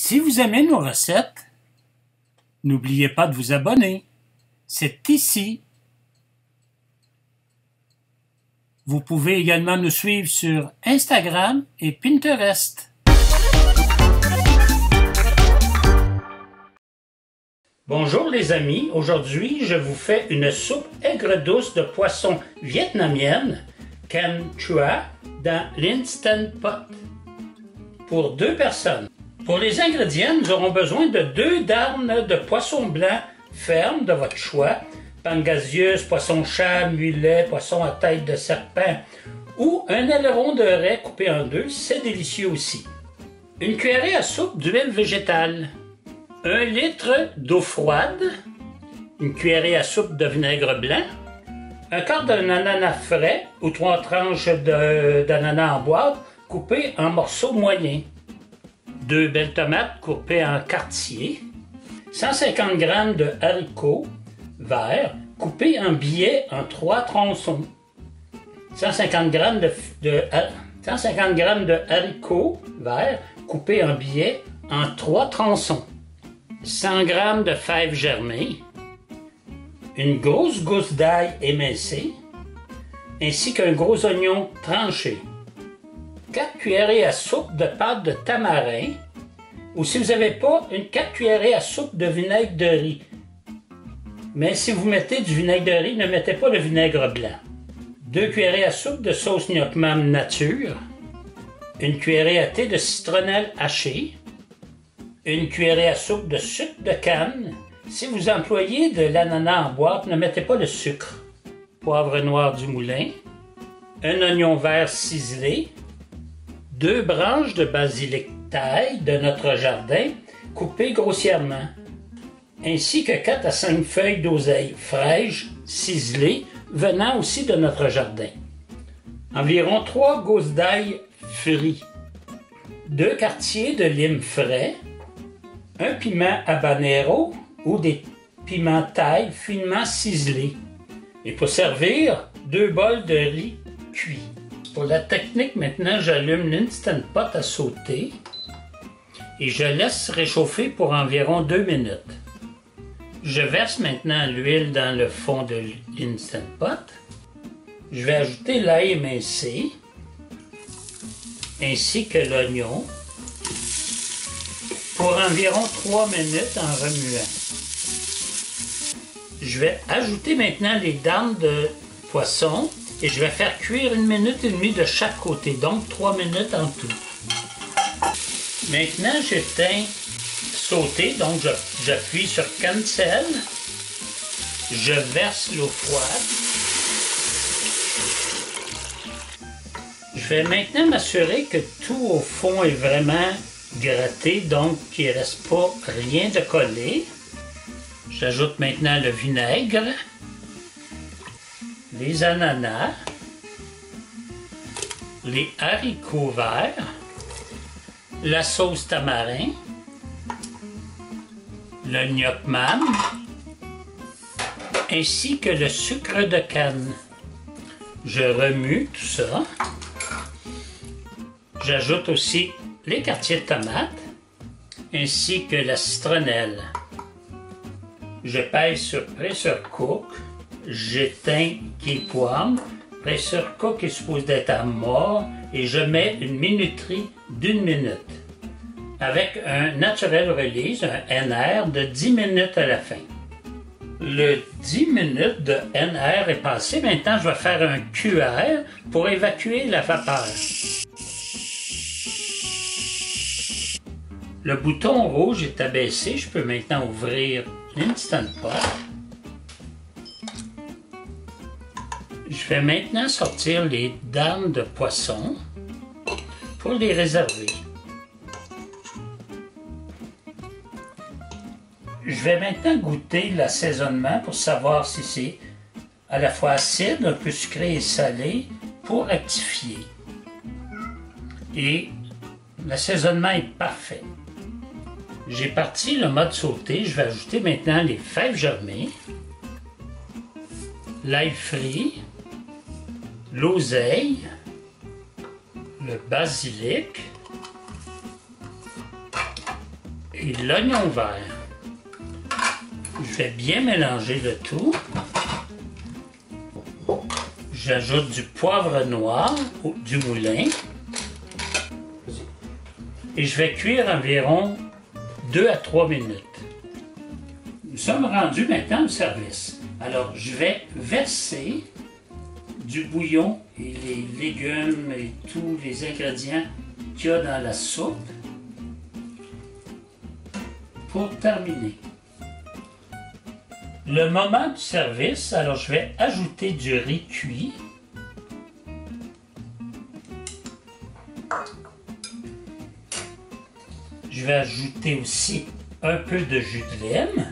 Si vous aimez nos recettes, n'oubliez pas de vous abonner. C'est ici. Vous pouvez également nous suivre sur Instagram et Pinterest. Bonjour les amis, aujourd'hui je vous fais une soupe aigre-douce de poisson vietnamienne, Cam Chua, dans l'Instant Pot, pour 2 personnes. Pour les ingrédients, nous aurons besoin de 2 darnes de poisson blanc ferme de votre choix, pangasius, poisson-chat, mulet, poisson à tête de serpent ou un aileron de raie coupé en 2, c'est délicieux aussi. Une cuillerée à soupe d'huile végétale, 1 litre d'eau froide, une cuillerée à soupe de vinaigre blanc, un quart d'un ananas frais ou 3 tranches d'ananas en boîte coupées en morceaux moyens, 2 belles tomates coupées en quartiers, 150 g de haricots verts coupés en billets en 3 tronçons, 150 g de haricots verts coupés en billets en 3 tronçons, 100 g de fèves germées, une grosse gousse d'ail émincée, ainsi qu'un gros oignon tranché, 4 cuillerées à soupe de pâte de tamarin, ou si vous n'avez pas, 4 cuillerées à soupe de vinaigre de riz. Mais si vous mettez du vinaigre de riz, ne mettez pas le vinaigre blanc. 2 cuillerées à soupe de sauce gnoc mam nature, une cuillerée à thé de citronnelle hachée, une cuillerée à soupe de sucre de canne. Si vous employez de l'ananas en boîte, ne mettez pas le sucre. Poivre noir du moulin, un oignon vert ciselé, 2 branches de basilic thaï de notre jardin coupées grossièrement, ainsi que 4 à 5 feuilles d'oseille fraîches ciselées venant aussi de notre jardin. Environ 3 gousses d'ail frits, 2 quartiers de lime frais, un piment habanero ou des piments thaï finement ciselés. Et pour servir, 2 bols de riz cuit. Pour la technique, maintenant, j'allume l'Instant Pot à sauter et je laisse réchauffer pour environ 2 minutes. Je verse maintenant l'huile dans le fond de l'Instant Pot. Je vais ajouter l'ail émincé ainsi que l'oignon pour environ 3 minutes en remuant. Je vais ajouter maintenant les darnes de poisson et je vais faire cuire 1 minute et demie de chaque côté, donc 3 minutes en tout. Maintenant, j'éteins sauter, donc j'appuie sur Cancel. Je verse l'eau froide. Je vais maintenant m'assurer que tout au fond est vraiment gratté, donc qu'il ne reste pas rien de collé. J'ajoute maintenant le vinaigre, les ananas, les haricots verts, la sauce tamarin, le gnoc mam, ainsi que le sucre de canne. Je remue tout ça. J'ajoute aussi les quartiers de tomates, ainsi que la citronnelle. Je pèse sur Pressure Cook, j'éteins qui poêle, Pressure Cook est supposé d'être à mort et je mets une minuterie d'1 minute avec un Natural Release, un NR de 10 minutes à la fin. Le 10 minutes de NR est passé, maintenant je vais faire un QR pour évacuer la vapeur. Le bouton rouge est abaissé, je peux maintenant ouvrir l'Instant Pot. Je vais maintenant sortir les darnes de poisson pour les réserver. Je vais maintenant goûter l'assaisonnement pour savoir si c'est à la fois acide, un peu sucré et salé pour rectifier. Et l'assaisonnement est parfait. J'ai parti le mode sauté, je vais ajouter maintenant les fèves germées, l'ail frit, l'oseille, le basilic, et l'oignon vert. Je vais bien mélanger le tout. J'ajoute du poivre noir ou du moulin. Et je vais cuire environ 2 à 3 minutes. Nous sommes rendus maintenant au service. Alors, je vais verser du bouillon et les légumes et tous les ingrédients qu'il y a dans la soupe pour terminer. Le moment du service, alors je vais ajouter du riz cuit. Je vais ajouter aussi un peu de jus de lime.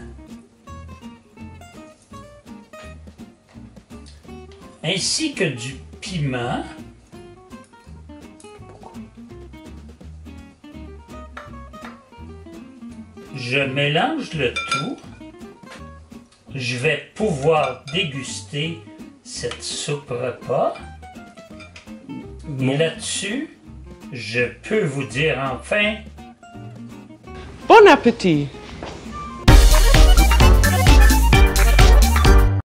Ainsi que du piment. Je mélange le tout. Je vais pouvoir déguster cette soupe repas. Et là-dessus, je peux vous dire enfin... Bon appétit!